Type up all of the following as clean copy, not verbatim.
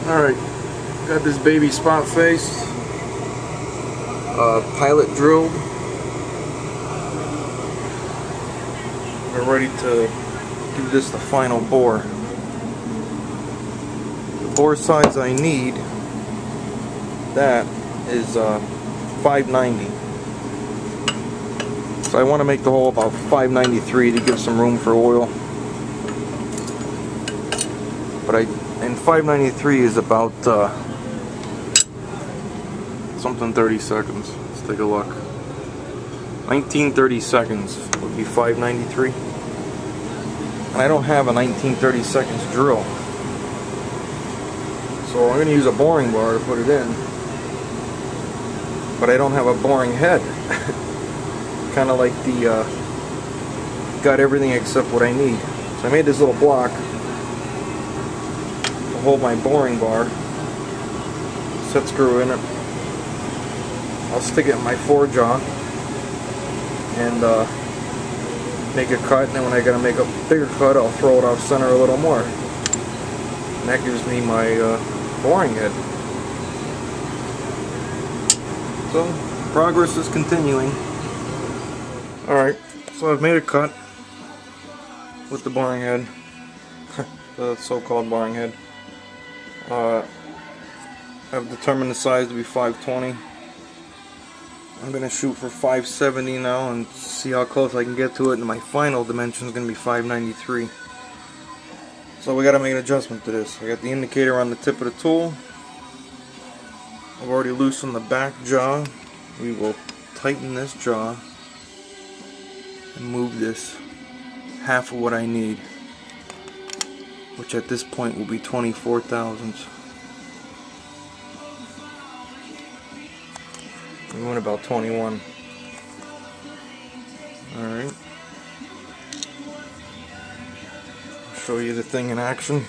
Alright, got this baby spot face, pilot drilled. We're ready to give this the final bore. The bore size I need, that is 590. So I want to make the hole about 593 to give some room for oil. But and 593 is about something 30 seconds. Let's take a look. 1930 seconds would be 593. And I don't have a 1930 seconds drill. So I'm going to use a boring bar to put it in. But I don't have a boring head. Kind of like the got everything except what I need. So I made this little block to hold my boring bar. Set screw in it. I'll stick it in my 4-jaw and make a cut, and then when I gotta make a bigger cut, I'll throw it off center a little more. And that gives me my boring head. So progress is continuing. Alright, so I've made a cut with the boring head, the so-called boring head. I've determined the size to be 520. I'm going to shoot for 570 now and see how close I can get to it, and my final dimension is going to be 593. So we got to make an adjustment to this. I got the indicator on the tip of the tool. I've already loosened the back jaw. We will tighten this jaw and move this half of what I need, which at this point will be 24 thousandths. We went about 21. Alright. I'll show you the thing in action.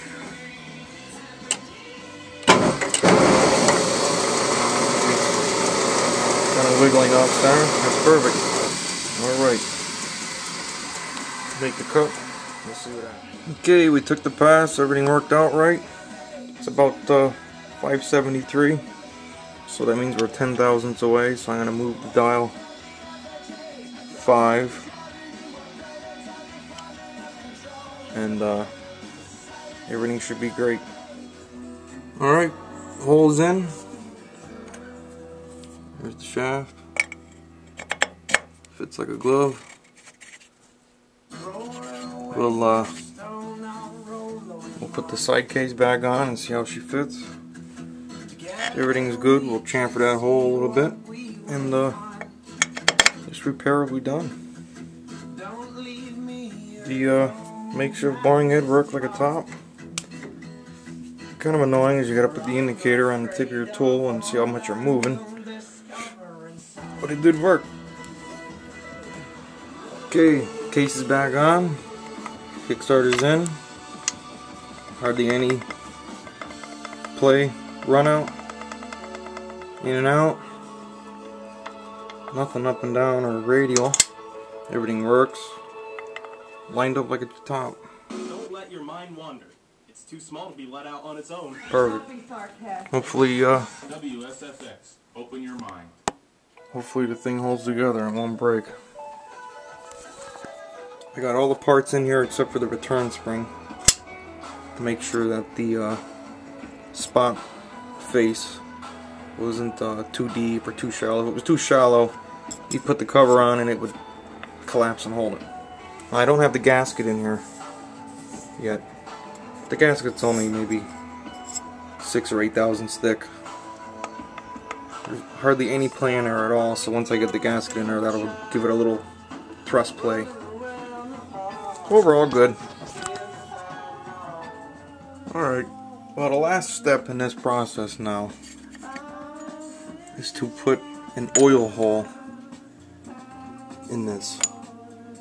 Kind of wiggling off center. That's perfect. Alright. Make the cut. Let's see what happens. Okay, we took the pass. Everything worked out right. It's about 573. So that means we're 10 thousandths away. So I'm going to move the dial 5. And everything should be great. Alright, hole's in. There's the shaft. Fits like a glove. We'll put the side case back on and see how she fits. If everything's good, we'll chamfer that hole a little bit, and this repair will be done. The makeshift boring head worked like a top. Kind of annoying is you gotta put the indicator on the tip of your tool and see how much you're moving, but it did work. Okay, case is back on. Kickstarter's in. Hardly any play, run out, in and out. Nothing up and down or radial. Everything works. Lined up like a top. Don't let your mind wander. It's too small to be let out on its own. Perfect. Hopefully, WSFX. Open your mind. Hopefully the thing holds together and won't break. I got all the parts in here except for the return spring to make sure that the spot face wasn't too deep or too shallow. If it was too shallow, you'd put the cover on and it would collapse and hold it. I don't have the gasket in here yet. The gasket's only maybe 6 or 8 thousandths thick. There's hardly any play in there at all, so once I get the gasket in there, that'll give it a little thrust play. Overall good. Alright, well, the last step in this process now is to put an oil hole in this.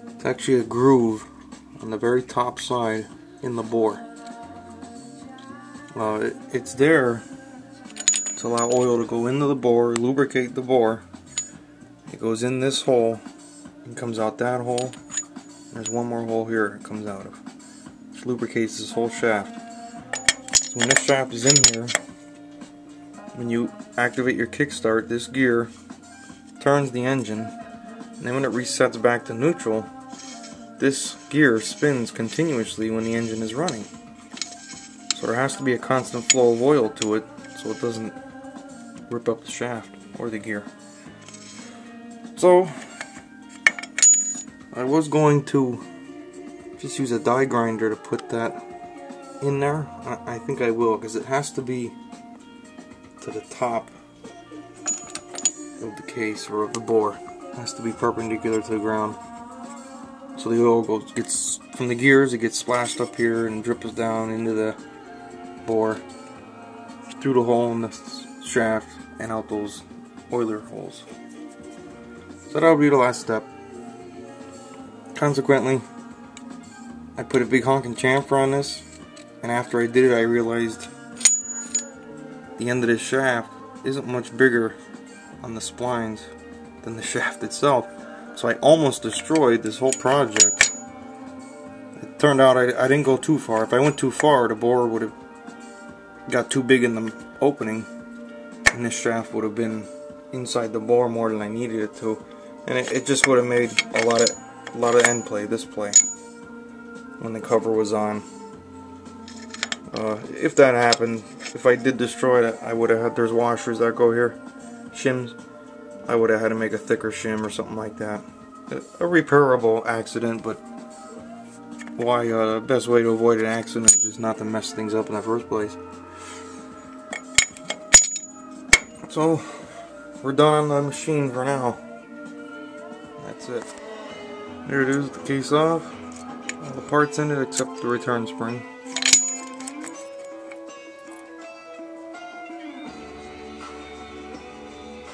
It's actually a groove on the very top side in the bore. It's there to allow oil to go into the bore, lubricate the bore. It goes in this hole and comes out that hole. There's one more hole here it comes out of, which lubricates this whole shaft. So when this shaft is in here, when you activate your kickstart, this gear turns the engine, and then when it resets back to neutral, this gear spins continuously when the engine is running. So there has to be a constant flow of oil to it so it doesn't rip up the shaft or the gear. So I was going to just use a die grinder to put that in there. I think I will, because it has to be to the top of the case or of the bore. It has to be perpendicular to the ground. So the oil gets from the gears, it gets splashed up here and drips down into the bore, through the hole in the shaft, and out those oiler holes. So that'll be the last step. Consequently, I put a big honking chamfer on this, and after I did it I realized the end of this shaft isn't much bigger on the splines than the shaft itself. So I almost destroyed this whole project. It turned out I didn't go too far. If I went too far, the bore would have got too big in the opening, and this shaft would have been inside the bore more than I needed it to, and it just would have made a lot of end play, this play, when the cover was on. If that happened, if I did destroy it, I would have had, there's washers that go here, shims. I would have had to make a thicker shim or something like that. A repairable accident, but why? The best way to avoid an accident is just not to mess things up in the first place. So we're done on the machine for now. That's it. There it is, the case off. All the parts in it except the return spring.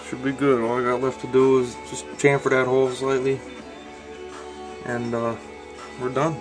Should be good. All I got left to do is just chamfer that hole slightly, and we're done.